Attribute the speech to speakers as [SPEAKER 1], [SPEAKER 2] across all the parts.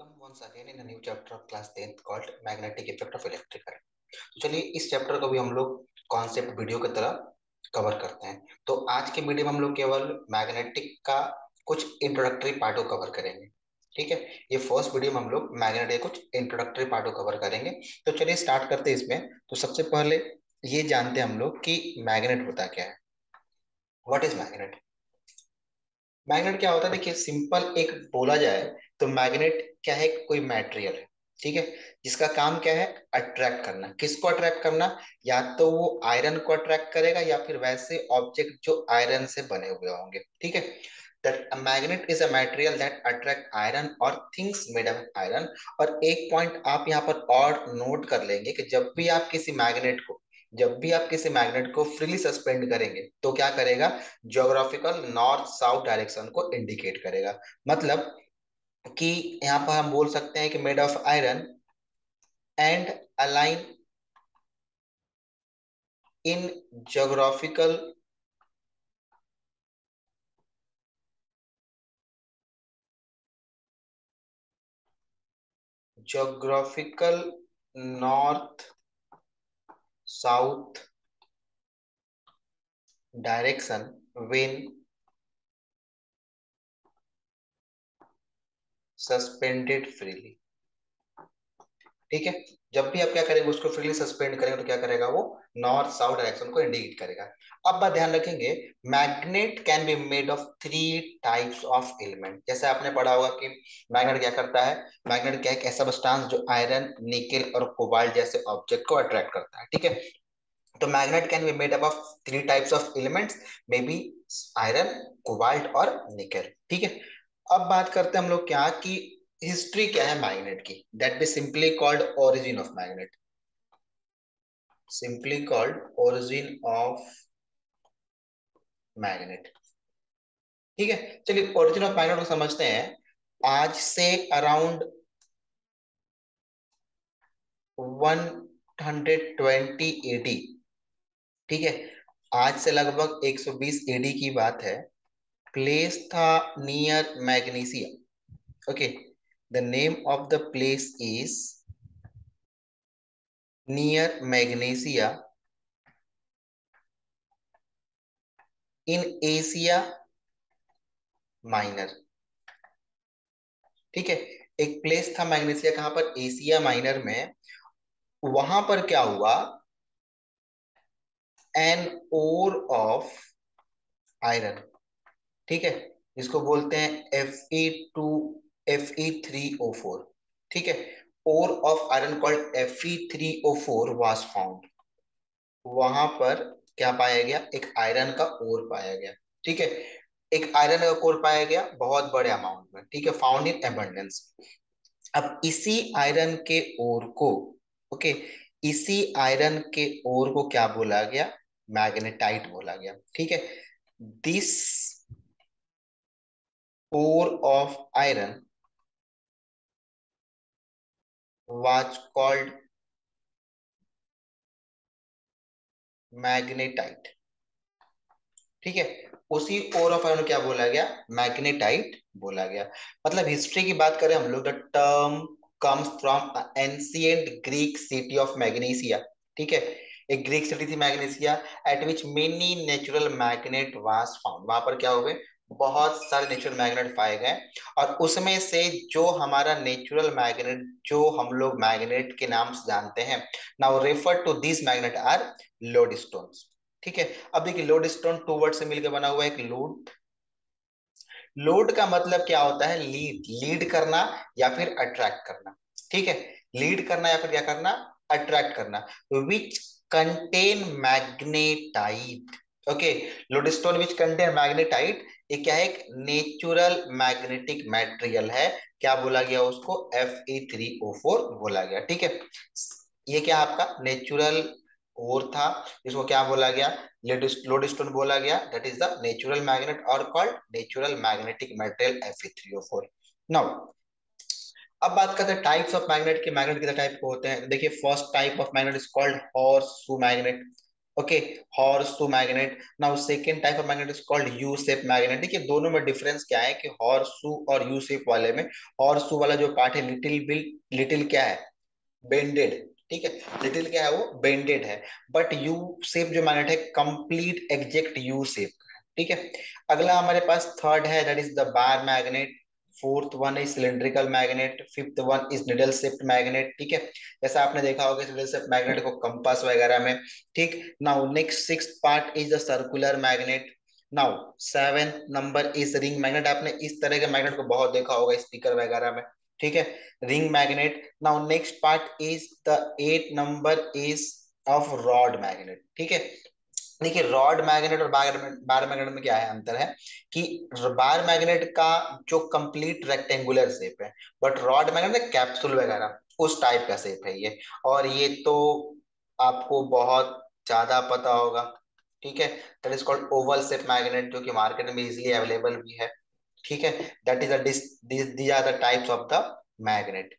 [SPEAKER 1] Welcome once again in a new chapter of class 10th called Magnetic Effect of Electric Current. तो चलिए इस chapter को भी हम लोग कॉन्सेप्ट वीडियो की तरह कवर करते हैं। तो आज के वीडियो में हम लोग केवल मैग्नेटिक का कुछ इंट्रोडक्टरी पार्टों कवर करेंगे। ठीक है, ये फर्स्ट वीडियो में हम लोग मैग्नेटिक कुछ इंट्रोडक्टरी पार्टों कवर करेंगे। तो चलिए स्टार्ट करते हैं इसमें। तो सबसे पहले ये जानते हैं हम लोग कि मैग्नेट होता क्या है। What is magnet? मैग्नेट क्या होता है, देखिए सिंपल एक बोला जाए तो मैग्नेट क्या है, कोई मटेरियल है। ठीक है, जिसका काम क्या है, अट्रैक्ट करना। किसको अट्रैक्ट करना? या तो वो आयरन को अट्रैक्ट करेगा या फिर वैसे ऑब्जेक्ट जो आयरन से बने हुए होंगे। ठीक है, that a magnet is a material that attract iron और थिंग्स मेड ऑफ आयरन। और एक पॉइंट आप यहाँ पर और नोट कर लेंगे कि जब भी आप किसी मैग्नेट को फ्रीली सस्पेंड करेंगे तो क्या करेगा, ज्योग्राफिकल नॉर्थ साउथ डायरेक्शन को इंडिकेट करेगा। मतलब कि यहाँ पर हम बोल सकते हैं कि made of iron and align in geographical geographical north south direction when suspended freely. ठीक है, जब भी आप क्या करेंगे, उसको फ्रीली सस्पेंड करेंगे तो क्या करेगा, वो नॉर्थ साउथ डायरेक्शन को इंडिकेट करेगा। अब बात ध्यान रखेंगे, magnet can be made of three types of element. जैसे आपने पढ़ा होगा कि मैग्नेट क्या करता है। मैग्नेट क्या है, एक ऐसा सब्सटेंस जो आयरन निकेल और कोबाल्ट जैसे ऑब्जेक्ट को अट्रैक्ट करता है। ठीक है, तो magnet can be made up of three types of elements, may be iron, cobalt और निकेल। ठीक है, अब बात करते हैं हम लोग क्या कि हिस्ट्री क्या है मैग्नेट की। That be simply called origin of magnet. Simply called origin of magnet. ठीक है, चलिए ओरिजिन ऑफ मैग्नेट को समझते हैं। आज से अराउंड 120 एडी, ठीक है, आज से लगभग 120 एडी की बात है। प्लेस था near magnesia. Okay, the name of the place is near magnesia in Asia minor. ठीक है, एक प्लेस था मैग्नीशिया, कहां पर, एशिया माइनर में। वहां पर क्या हुआ, एन ओर ऑफ आयरन, ठीक है, जिसको बोलते हैं Fe3O4। ठीक है, ore of iron called Fe3O4 was found. वहां पर क्या पाया गया, एक आयरन का ओर पाया गया। ठीक है, एक आयरन का कोर पाया गया बहुत बड़े अमाउंट में। ठीक है, फाउंड इन एबंडेंस। अब इसी आयरन के ओर को, ओके, इसी आयरन के ओर को क्या बोला गया, मैग्नेटाइट बोला गया। ठीक है, this ore of iron was called magnetite. ठीक है, उसी ओर ऑफ आयरन क्या बोला गया, मैग्नेटाइट बोला गया। मतलब हिस्ट्री की बात करें हम लोग, the term comes from ancient Greek city of magnesia. ठीक है, एक ग्रीक सिटी थी magnesia, eight which many natural magnet was found. वहां पर क्या हुए, बहुत सारे नेचुरल मैग्नेट पाए गए। और उसमें से जो हमारा नेचुरल मैग्नेट, जो हम लोग मैग्नेट के नाम से जानते हैं, now refer to this magnet are lodestones. ठीक है, अब देखिए लोडस्टोन टू वर्ड से मिलकर बना हुआ है, एक लोड। लोड का मतलब क्या होता है, लीड, लीड करना या फिर अट्रैक्ट करना। ठीक है, लीड करना या फिर क्या करना, अट्रैक्ट करना। Which contain magnetite. Okay, lodestone which contain magnetite, ये क्या है, एक नेचुरल मैग्नेटिक मटेरियल है। क्या बोला गया उसको, Fe3O4 बोला गया। ठीक है, ये क्या आपका नेचुरल ओर था, जिसको क्या बोला गया, लोडस्टोन बोला गया। That is the natural magnet और called natural magnetic material Fe3O4। Now अब बात करते हैं टाइप्स ऑफ मैग्नेट के। मैग्नेट कितने टाइप के होते हैं, देखिए first type of magnet is called horseshoe magnet. Okay, horse two magnet. Now second type of magnet is called U shape magnet. देखिए दोनों में डिफरेंस क्या है कि हॉर्स शू और यू शेप वाले में, हॉर्स शू वाला जो पार्ट है लिटिल बिल, लिटिल क्या है, बेंडेड। ठीक है, लिटिल क्या है, वो बेंडेड है। बट यू शेप जो मैग्नेट है कंप्लीट एग्जैक्ट यू शेप का है। ठीक है, अगला हमारे पास थर्ड है, that is the bar magnet. Fourth one is cylindrical magnet. Fifth one is needle shaped magnet. ठीक है, जैसा आपने देखा होगा निडल शेप्ड मैग्नेट को कंपास वगैरह में। ठीक, now next six part is the circular magnet. Now seventh number is ring magnet. आपने इस तरह के मैग्नेट को बहुत देखा होगा स्पीकर वगैरह में। ठीक है, ring magnet. Now next part is the eight number is of rod magnet. ठीक है, देखिए रॉड मैग्नेट और बार मैग्नेट में क्या है, अंतर है कि बार मैग्नेट का जो कंप्लीट रेक्टेंगुलर शेप है, बट रॉड मैग्नेट कैप्सूल वगैरह उस टाइप का शेप है ये। और ये तो आपको बहुत ज्यादा पता होगा। ठीक है, that is called Oval shape magnet, जो कि मार्केट में इजिली अवेलेबल भी है। ठीक है, that is these are the types of the magnet.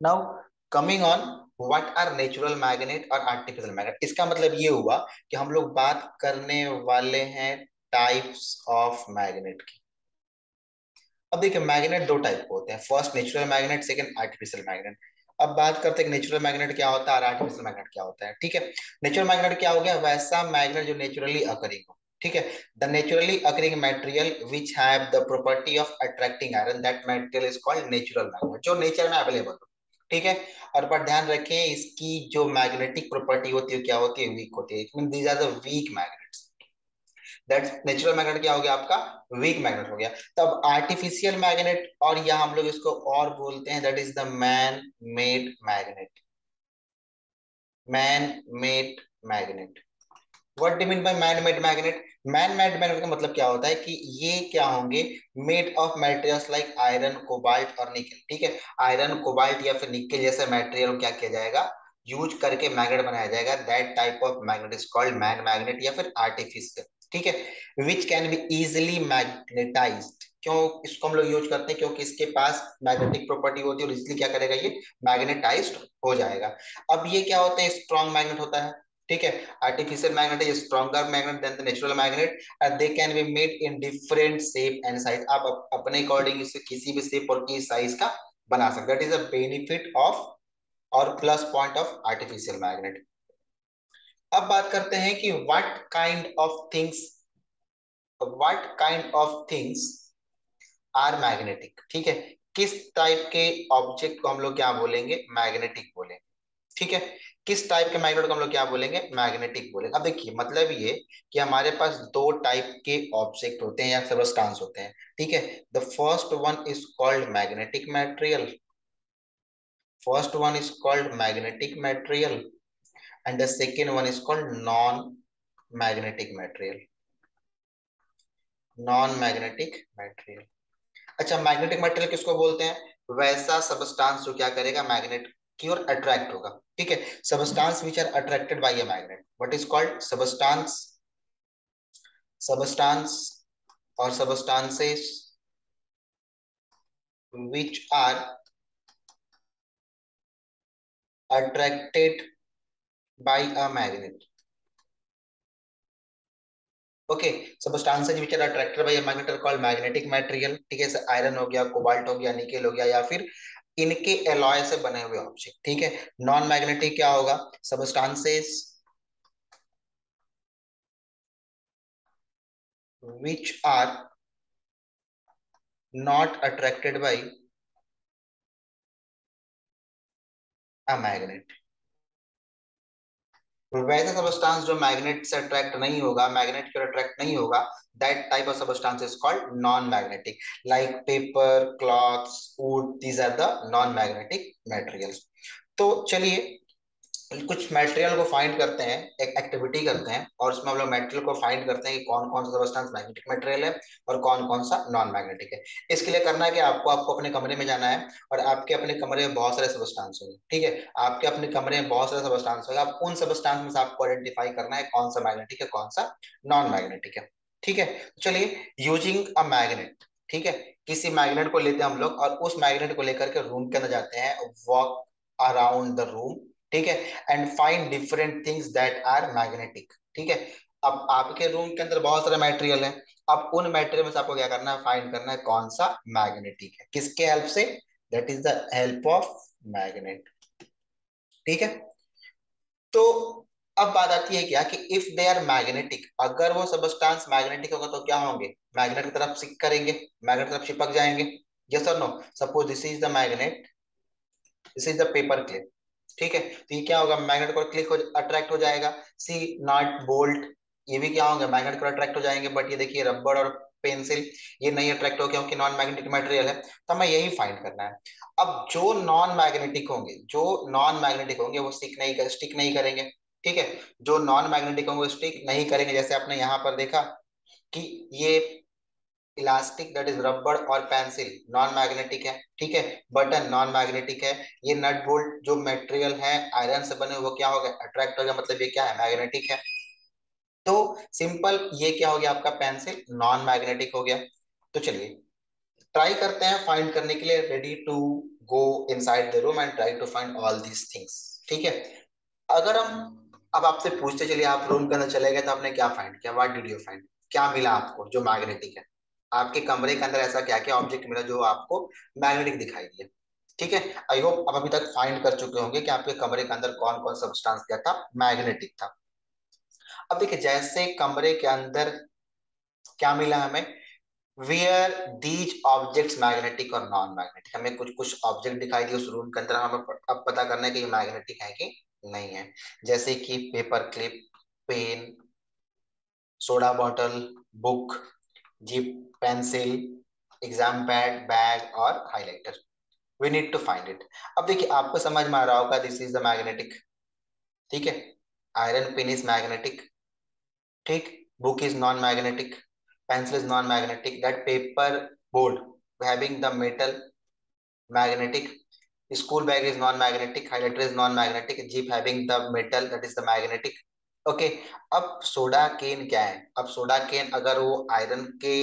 [SPEAKER 1] Now coming on, what are natural magnet और आर्टिफिशियल मैग्नेट। इसका मतलब ये हुआ कि हम लोग बात करने वाले हैं टाइप्स ऑफ मैग्नेट की। अब देखिए मैग्नेट दो टाइप के होते हैं, first natural magnet, second artificial magnet. अब बात करते हैं कि नेचुरल मैग्नेट क्या होता है और आर्टिफिशियल मैग्नेट क्या होता है। ठीक है, नेचुरल मैग्नेट क्या हो गया, वैसा मैग्नेट जो नेचुरली अकरिंग हो। ठीक है, the naturally occurring material which have the property of attracting iron, that material is called natural magnet, जो नेचर में अवेलेबल हो। ठीक है, और पर ध्यान रखें इसकी जो मैग्नेटिक प्रॉपर्टी होती है क्या होती है, वीक होती है। It mean these are the weak magnets. That's natural magnet क्या हो गया आपका, वीक मैग्नेट हो गया। तब आर्टिफिशियल मैग्नेट, और यहाँ हम लोग इसको और बोलते हैं, that is the man made magnet. Man made magnet, what do mean by man made magnet. Man made magnet का मतलब क्या होता है कि ये क्या होंगे, made of materials like iron, cobalt और निकल। ठीक है, आयरन, कोबाल्ट या फिर निकल जैसे मटेरियल क्या किया जाएगा, यूज करके मैग्नेट बनाया जाएगा। That type of magnet is called man magnet या फिर आर्टिफिशियल। ठीक है, which can be easily magnetised. क्यों इसको हम लोग यूज करते हैं, क्योंकि इसके पास मैग्नेटिक प्रॉपर्टी होती है और इसलिए क्या करेगा, ये मैग्नेटाइज्ड हो जाएगा। अब ये क्या होता है, स्ट्रॉन्ग मैग्नेट होता है। ठीक है, artificial magnet is stronger magnet than the natural magnet and they can be made in different shape and size। आप अपने अकॉर्डिंग इसे किसी भी शेप और किसी साइज का बना सकते हैं। That is a benefit of और plus point of artificial magnet. अब बात करते हैं कि what kind of things are magnetic. ठीक है, किस टाइप के ऑब्जेक्ट को हम लोग क्या बोलेंगे, मैग्नेटिक बोलेंगे। ठीक है, किस टाइप के मैग्नेट को हम लोग क्या बोलेंगे, मैग्नेटिक बोलेंगे। अब देखिए मतलब ये कि हमारे पास दो टाइप के ऑब्जेक्ट होते हैं या सबस्टांस होते हैं। ठीक है, the first one is called magnetic material, first one is called magnetic material and the second one is called non magnetic material, non magnetic material. अच्छा, मैग्नेटिक मटेरियल किसको बोलते हैं, वैसा सबस्टांस जो क्या करेगा, मैग्नेट की ओर अट्रैक्ट होगा। ठीक है, substance which are attracted by a magnet, what is called substance, substance और substances which are attracted by a magnet। Okay, substances which are attracted by a magnet are called magnetic material. ठीक है, जैसे iron हो गया, cobalt हो गया, nickel हो गया, या फिर इनके एलॉय से बने हुए ऑब्जेक्ट। ठीक है, नॉन मैग्नेटिक क्या होगा, substances which are not attracted by a magnet। वैसा सबस्टांस जो मैग्नेट से अट्रैक्ट नहीं होगा, मैग्नेट की ओर अट्रैक्ट नहीं होगा, that type of substance is called non magnetic, like paper, clothes, wood, these are the non magnetic materials. तो चलिए कुछ मटेरियल को फाइंड करते हैं, एक एक्टिविटी करते हैं और उसमें हम लोग मटेरियल को फाइंड करते हैं कि कौन कौन सा सबस्टेंस मैग्नेटिक मटेरियल है और कौन कौन सा नॉन मैग्नेटिक है। इसके लिए करना है कि आपको आपको अपने कमरे में जाना है और आपके अपने कमरे में बहुत सारे सबस्टेंस होंगे। ठीक है, आपके अपने कमरे में बहुत सारे सबस्टेंस होंगे, आप उन सबस्टेंस में से आपको आइडेंटिफाई करना है कौन सा मैग्नेटिक है कौन सा नॉन मैग्नेटिक है। ठीक है, तो चलिए यूजिंग अ मैग्नेट। ठीक है, किसी मैग्नेट को लेते हैं हम लोग और उस मैग्नेट को लेकर के रूम के अंदर जाते हैं, वॉक अराउंड द रूम। ठीक है, and find different things that are magnetic. ठीक है, अब आपके रूम के अंदर बहुत सारे मटेरियल है, अब उन मटेरियल में से आपको क्या करना है, फाइंड करना है कौन सा मैग्नेटिक है, किसके हेल्प से, that is the help of magnet. ठीक है, तो अब बात आती है क्या कि इफ दे आर मैग्नेटिक, अगर वो सबस्टांस मैग्नेटिक होगा तो क्या होंगे, मैग्नेट की तरफ सिक करेंगे, मैग्नेट की तरफ चिपक जाएंगे। यस और no, suppose this is the magnet, this is the paper clip. ठीक है, तो ये क्या होगा, मैग्नेट को क्लिक हो, अट्रैक्ट हो जाएगा। सी नॉट बोल्ट, ये भी क्या होंगे, मैग्नेट को अट्रैक्ट हो जाएंगे, बट ये देखिए रबड़ और पेंसिल ये नहीं अट्रैक्ट हो, क्योंकि नॉन मैग्नेटिक मटेरियल है। तो हमें यही फाइंड करना है। अब जो नॉन मैग्नेटिक होंगे, जो नॉन मैग्नेटिक होंगे वो स्टिक नहीं करेंगे। ठीक है, जो नॉन मैग्नेटिक होंगे वो स्टिक नहीं करेंगे, जैसे आपने यहाँ पर देखा कि ये इलास्टिक दैट इज रबड़ और पेंसिल नॉन मैग्नेटिक है। ठीक है, बटन नॉन मैग्नेटिक है। ये नट बोल्ट जो मटेरियल है आयरन से बने, वो क्या हो गया, अट्रैक्ट हो गया, मतलब ये क्या है, मैग्नेटिक है। तो सिंपल, ये क्या हो गया आपका, पेंसिल नॉन मैग्नेटिक हो गया। तो चलिए ट्राई करते हैं फाइंड करने के लिए, ready to go inside the room and try to find all these things. ठीक है, अगर हम अब आपसे पूछते चलिए, आप रूम के अंदर चले गए तो आपने क्या फाइंड किया, व्हाट डिड यू फाइंड, क्या मिला आपको जो मैग्नेटिक है, आपके कमरे के अंदर ऐसा क्या क्या ऑब्जेक्ट मिला जो आपको मैग्नेटिक दिखाई दिया। ठीक है, आई होप आप अभी तक फाइंड कर चुके होंगे कि आपके कमरे के अंदर कौन कौन सब्सटेंस क्या था, मैग्नेटिक था। अब देखिए, जैसे कमरे के अंदर क्या मिला हमें, वेयर दीज ऑब्जेक्ट्स मैग्नेटिक और नॉन मैग्नेटिक, हमें कुछ कुछ ऑब्जेक्ट दिखाई दिए उस रूम के अंदर, हमें अब पता करना है कि ये मैग्नेटिक है कि नहीं है। जैसे कि paper clip, pen, soda bottle, book, zip, pencil, exam pad, bag और highlighter. We need to find it. अब देखिए, आपको समझ में आ रहा होगा, दिस इज द मैग्नेटिक। ठीक है, आयरन पिन इज मैग्नेटिक। ठीक, book is non magnetic, pencil is non-magnetic, that paper board having the metal magnetic, school bag is non-magnetic, highlighter is non-magnetic, jeep having the metal that is the magnetic. Okay, अब soda केन क्या है, अब soda केन अगर वो iron के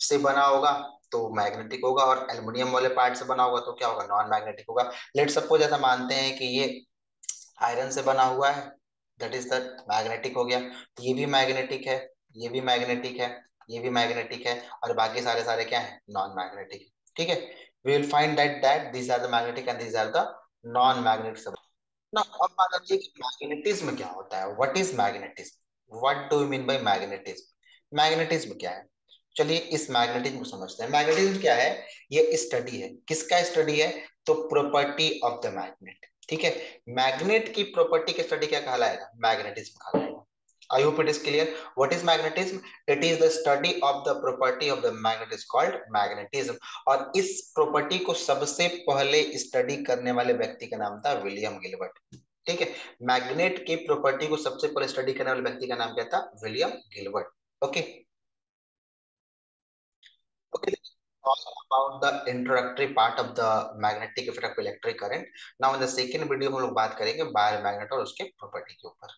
[SPEAKER 1] से बना होगा तो मैग्नेटिक होगा, और एल्युमिनियम वाले पार्ट से बना होगा तो क्या होगा, नॉन मैग्नेटिक होगा। लेट सपोज ऐसा मानते हैं कि ये आयरन से बना हुआ है, दैट इज द मैग्नेटिक हो गया। ये भी मैग्नेटिक है, ये भी मैग्नेटिक है, ये भी मैग्नेटिक है, और बाकी सारे सारे क्या है, नॉन मैग्नेटिक। ठीक है, we will find that these are the magnetic and these are the non magnetic ना। अब बात आती है कि मैग्नेटिज्म क्या होता है, what is magnetism, what do you mean by magnetism, magnetism क्या है। चलिए इस मैग्नेटिज्म को समझते हैं। मैग्नेटिज्म क्या है, ये स्टडी है, किसका स्टडी है, तो प्रॉपर्टी ऑफ द मैग्नेट। ठीक है, मैग्नेट की प्रॉपर्टी की स्टडी क्या कहलाएगा, मैग्नेटिज्म कहलाएगा। I hope it is clear, what is magnetism, it is the study of the property of the magnet is called magnetism. और इस प्रॉपर्टी को सबसे पहले स्टडी करने वाले व्यक्ति का नाम था विलियम गिलबर्ट। ठीक है, मैग्नेट की प्रॉपर्टी को सबसे पहले स्टडी करने वाले व्यक्ति का नाम क्या था, William Gilbert. Okay, okay, all about the introductory part of the magnetic effect of electric current. Now in the second video हम लोग बात करेंगे बायर मैग्नेट और उसके प्रॉपर्टी के ऊपर।